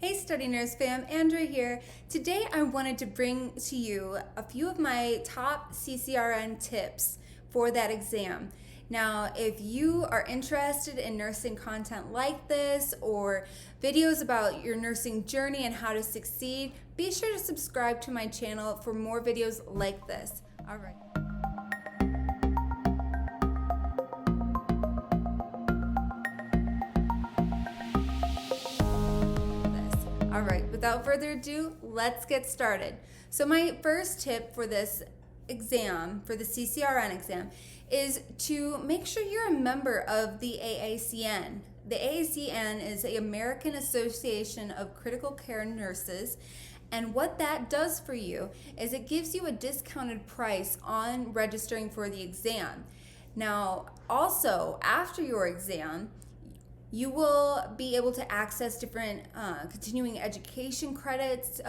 Hey Study Nurse fam, Andrea here. Today I wanted to bring to you a few of my top CCRN tips for that exam. Now, if you are interested in nursing content like this or videos about your nursing journey and how to succeed, be sure to subscribe to my channel for more videos like this. All right. All right, without further ado, let's get started. So my first tip for this exam, for the CCRN exam, is to make sure you're a member of the AACN. The AACN is the American Association of Critical Care Nurses, and what that does for you is it gives you a discounted price on registering for the exam. Now, also, after your exam, you will be able to access different continuing education credits,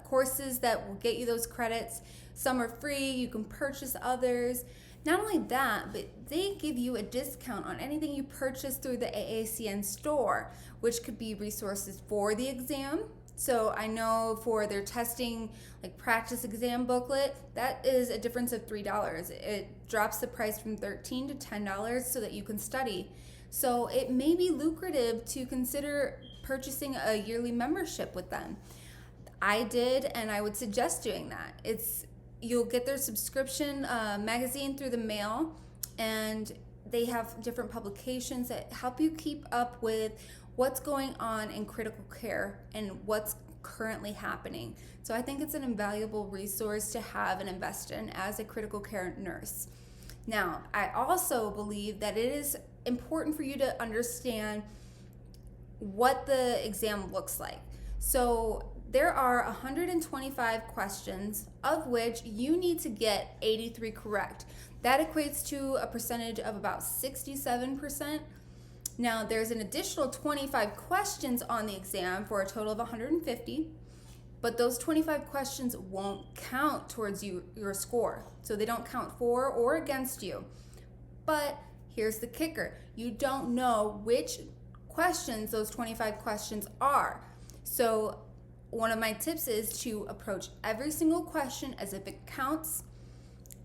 courses that will get you those credits. Some are free, you can purchase others. Not only that, but they give you a discount on anything you purchase through the AACN store, which could be resources for the exam. So I know for their testing, like practice exam booklet, that is a difference of $3. It drops the price from $13 to $10 so that you can study. So it may be lucrative to consider purchasing a yearly membership with them. I did, and I would suggest doing that. You'll get their subscription magazine through the mail, and they have different publications that help you keep up with what's going on in critical care and what's currently happening. So I think it's an invaluable resource to have and invest in as a critical care nurse. Now, I also believe that it is important for you to understand what the exam looks like. So there are 125 questions, of which you need to get 83 correct. That equates to a percentage of about 67%. Now, there's an additional 25 questions on the exam for a total of 150. But those 25 questions won't count towards your score. So they don't count for or against you. But here's the kicker. You don't know which questions those 25 questions are. So one of my tips is to approach every single question as if it counts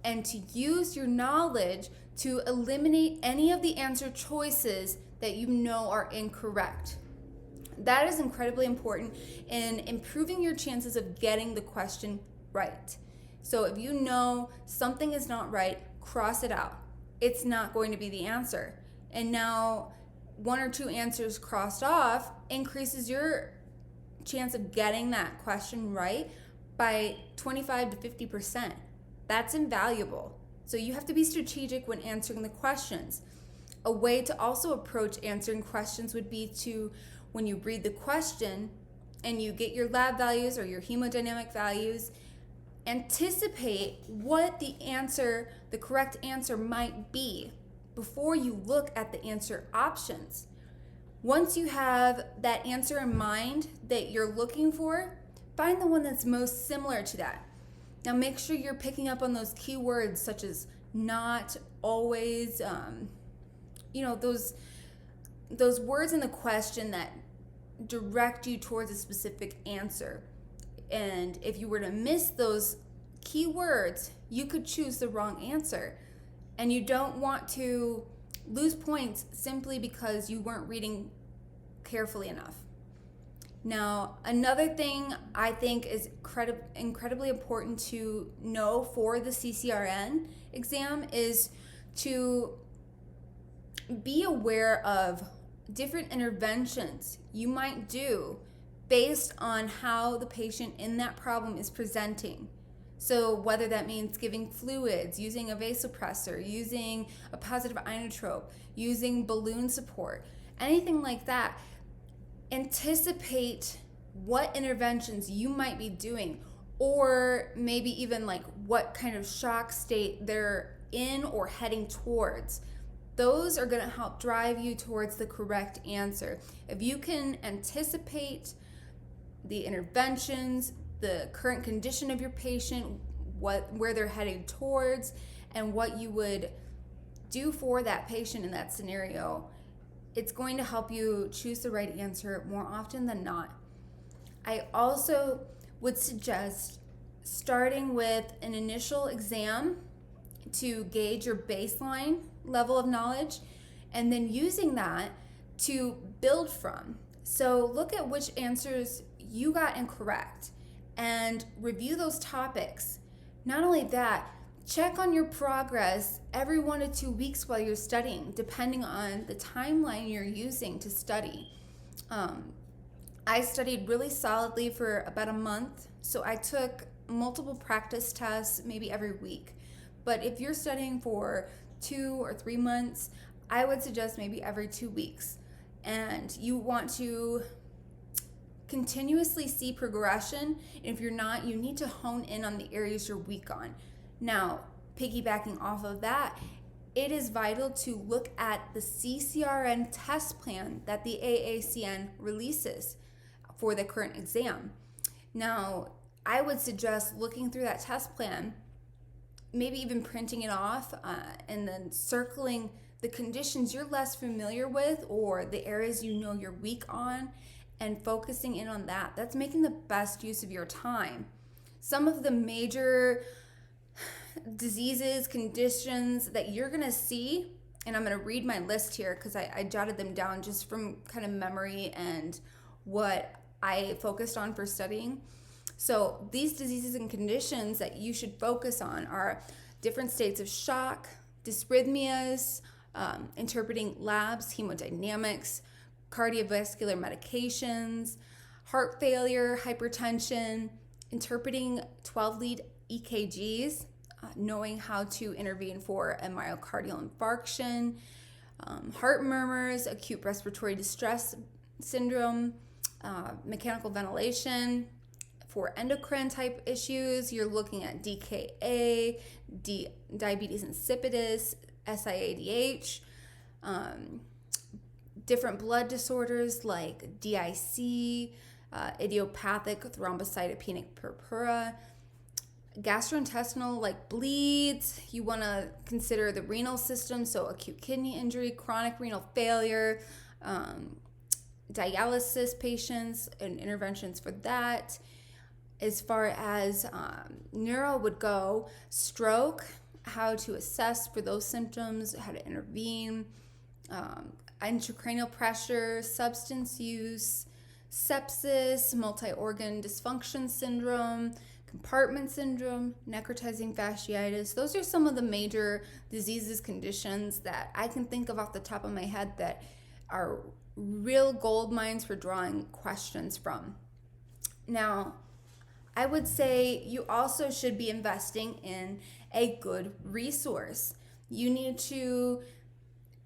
and to use your knowledge to eliminate any of the answer choices that you know are incorrect. That is incredibly important in improving your chances of getting the question right. So if you know something is not right, cross it out. It's not going to be the answer. And now one or two answers crossed off increases your chance of getting that question right by 25 to 50%. That's invaluable. So you have to be strategic when answering the questions. A way to also approach answering questions would be to, when you read the question and you get your lab values or your hemodynamic values, anticipate what the correct answer might be before you look at the answer options. Once you have that answer in mind that you're looking for, find the one that's most similar to that. Now make sure you're picking up on those keywords such as not, always, those words in the question that direct you towards a specific answer. And if you were to miss those keywords, you could choose the wrong answer. And you don't want to lose points simply because you weren't reading carefully enough. Now, another thing I think is incredibly important to know for the CCRN exam is to be aware of different interventions you might do based on how the patient in that problem is presenting. So whether that means giving fluids, using a vasopressor, using a positive inotrope, using balloon support, anything like that, anticipate what interventions you might be doing, or maybe even like what kind of shock state they're in or heading towards. Those are going to help drive you towards the correct answer. If you can anticipate the interventions, the current condition of your patient, where they're heading towards, and what you would do for that patient in that scenario, it's going to help you choose the right answer more often than not. I also would suggest starting with an initial exam to gauge your baseline level of knowledge and then using that to build from. So look at which answers you got incorrect and review those topics. Not only that, check on your progress every 1 to 2 weeks while you're studying, depending on the timeline you're using to study. I studied really solidly for about a month, so I took multiple practice tests maybe every week. But if you're studying for 2 or 3 months, I would suggest maybe every 2 weeks. And you want to continuously see progression. If you're not, you need to hone in on the areas you're weak on. Now, piggybacking off of that, it is vital to look at the CCRN test plan that the AACN releases for the current exam. Now, I would suggest looking through that test plan, maybe even printing it off and then circling the conditions you're less familiar with or the areas you know you're weak on and focusing in on that. That's making the best use of your time. Some of the major diseases, conditions that you're gonna see, and I'm gonna read my list here because I jotted them down just from kind of memory and what I focused on for studying. So these diseases and conditions that you should focus on are different states of shock, dysrhythmias, interpreting labs, hemodynamics, cardiovascular medications, heart failure, hypertension, interpreting 12-lead EKGs, knowing how to intervene for a myocardial infarction, heart murmurs, acute respiratory distress syndrome, mechanical ventilation. For endocrine type issues, you're looking at DKA, diabetes insipidus, SIADH, different blood disorders like DIC, idiopathic thrombocytopenic purpura, gastrointestinal like bleeds. You want to consider the renal system, so acute kidney injury, chronic renal failure, dialysis patients and interventions for that. As far as neuro would go, stroke, how to assess for those symptoms, how to intervene, intracranial pressure, substance use, sepsis, multi-organ dysfunction syndrome, compartment syndrome, necrotizing fasciitis. Those are some of the major diseases, conditions that I can think of off the top of my head that are real gold mines for drawing questions from. Now, I would say you also should be investing in a good resource. You need to,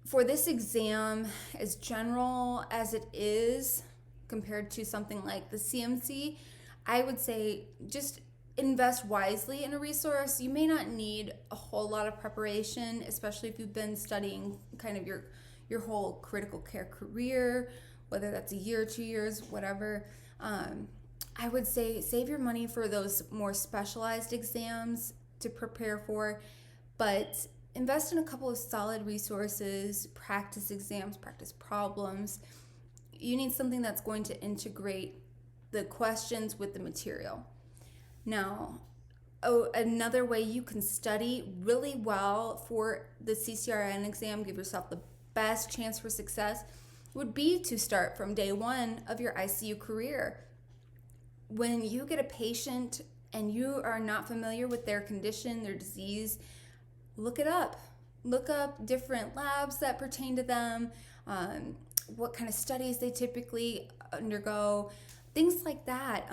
for this exam, as general as it is compared to something like the CMC, I would say just invest wisely in a resource. You may not need a whole lot of preparation, especially if you've been studying kind of your whole critical care career, whether that's a year, 2 years, whatever. I would say save your money for those more specialized exams to prepare for, but invest in a couple of solid resources, practice exams, practice problems. You need something that's going to integrate the questions with the material. Now, another way you can study really well for the CCRN exam, give yourself the best chance for success, would be to start from day one of your ICU career. When you get a patient and you are not familiar with their condition, their disease, look it up. Look up different labs that pertain to them, what kind of studies they typically undergo, things like that.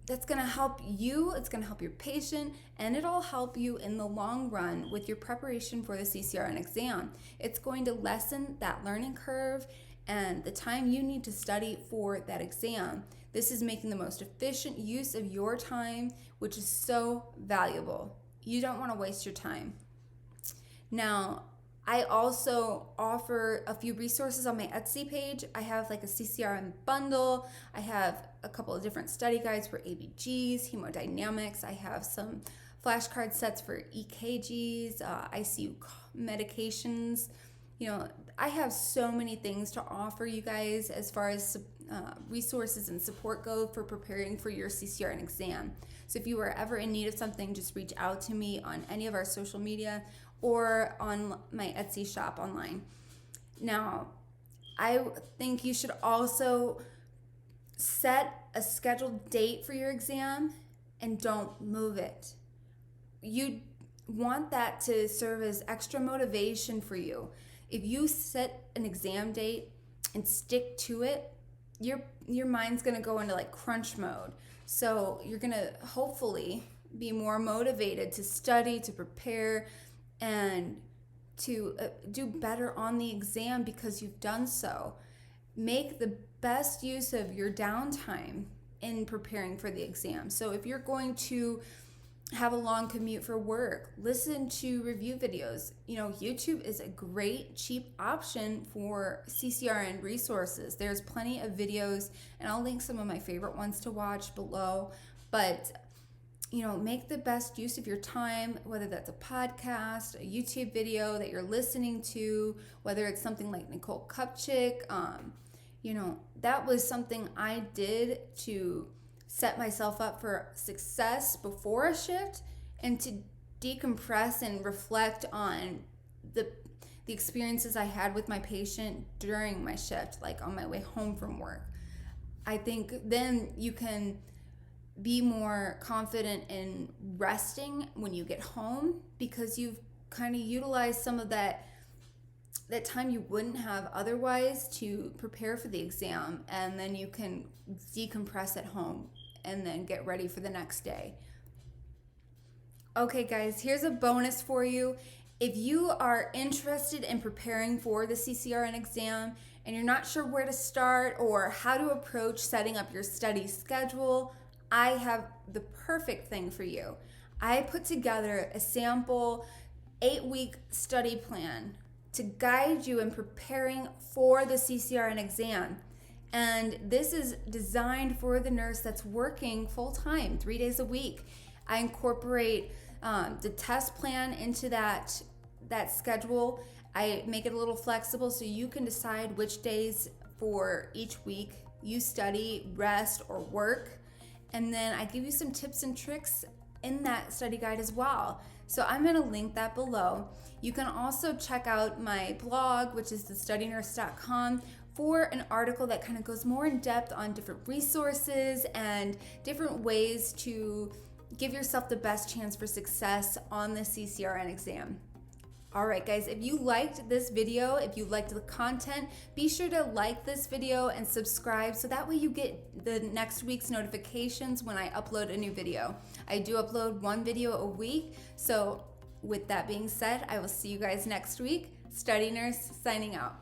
That's going to help you, it's going to help your patient, and it'll help you in the long run with your preparation for the CCRN exam. It's going to lessen that learning curve and the time you need to study for that exam. This is making the most efficient use of your time, which is so valuable. You don't want to waste your time. Now, I also offer a few resources on my Etsy page. I have like a CCRN bundle. I have a couple of different study guides for ABGs, hemodynamics. I have some flashcard sets for EKGs, ICU medications. You know, I have so many things to offer you guys as far as resources and support go for preparing for your CCRN exam. So if you are ever in need of something, just reach out to me on any of our social media or on my Etsy shop online. Now, I think you should also set a scheduled date for your exam and don't move it. You want that to serve as extra motivation for you. If you set an exam date and stick to it, your mind's gonna go into like crunch mode. So you're gonna hopefully be more motivated to study, to prepare, and to do better on the exam because you've done so. Make the best use of your downtime in preparing for the exam. So if you're going to have a long commute for work, listen to review videos. YouTube is a great, cheap option for CCRN resources. There's plenty of videos, and I'll link some of my favorite ones to watch below. But, make the best use of your time, whether that's a podcast, a YouTube video that you're listening to, whether it's something like Nicole Kupchik. That was something I did to set myself up for success before a shift and to decompress and reflect on the experiences I had with my patient during my shift, like on my way home from work. I think then you can be more confident in resting when you get home because you've kind of utilized some of that time you wouldn't have otherwise to prepare for the exam, and then you can decompress at home and then get ready for the next day. Okay guys, here's a bonus for you. If you are interested in preparing for the CCRN exam and you're not sure where to start or how to approach setting up your study schedule, I have the perfect thing for you. I put together a sample 8-week study plan to guide you in preparing for the CCRN exam. And this is designed for the nurse that's working full-time, 3 days a week. I incorporate the test plan into that schedule. I make it a little flexible so you can decide which days for each week you study, rest, or work. And then I give you some tips and tricks in that study guide as well. So I'm gonna link that below. You can also check out my blog, which is thestudynurse.com, for an article that kind of goes more in depth on different resources and different ways to give yourself the best chance for success on the CCRN exam. All right, guys, if you liked this video, if you liked the content, be sure to like this video and subscribe so that way you get the next week's notifications when I upload a new video. I do upload 1 video a week. So with that being said, I will see you guys next week. Study Nurse signing out.